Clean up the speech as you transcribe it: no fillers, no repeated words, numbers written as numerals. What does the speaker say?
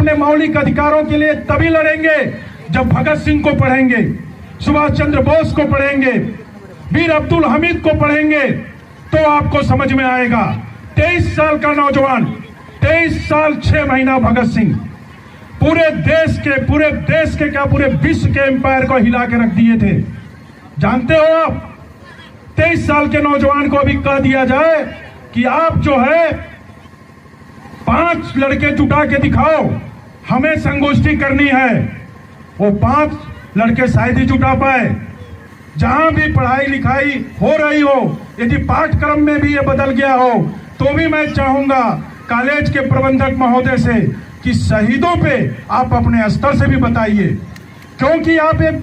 अपने मौलिक अधिकारों के लिए तभी लड़ेंगे जब भगत सिंह को पढ़ेंगे, सुभाष चंद्र बोस को पढ़ेंगे, वीर अब्दुल हमीद को पढ़ेंगे, तो आपको समझ में आएगा। 23 साल का नौजवान, 23 साल 6 महीना भगत सिंह पूरे देश के क्या पूरे विश्व के एम्पायर को हिला के रख दिए थे। जानते हो आप, 23 साल के नौजवान को अभी कह दिया जाए कि आप जो है 5 लड़के जुटा के दिखाओ, हमें संगोष्ठी करनी है, वो 5 लड़के शायद ही जुटा पाए। जहां भी पढ़ाई लिखाई हो रही हो, यदि पाठ्यक्रम में भी ये बदल गया हो, तो भी मैं चाहूंगा कॉलेज के प्रबंधक महोदय से कि शहीदों पे आप अपने स्तर से भी बताइए, क्योंकि आप एक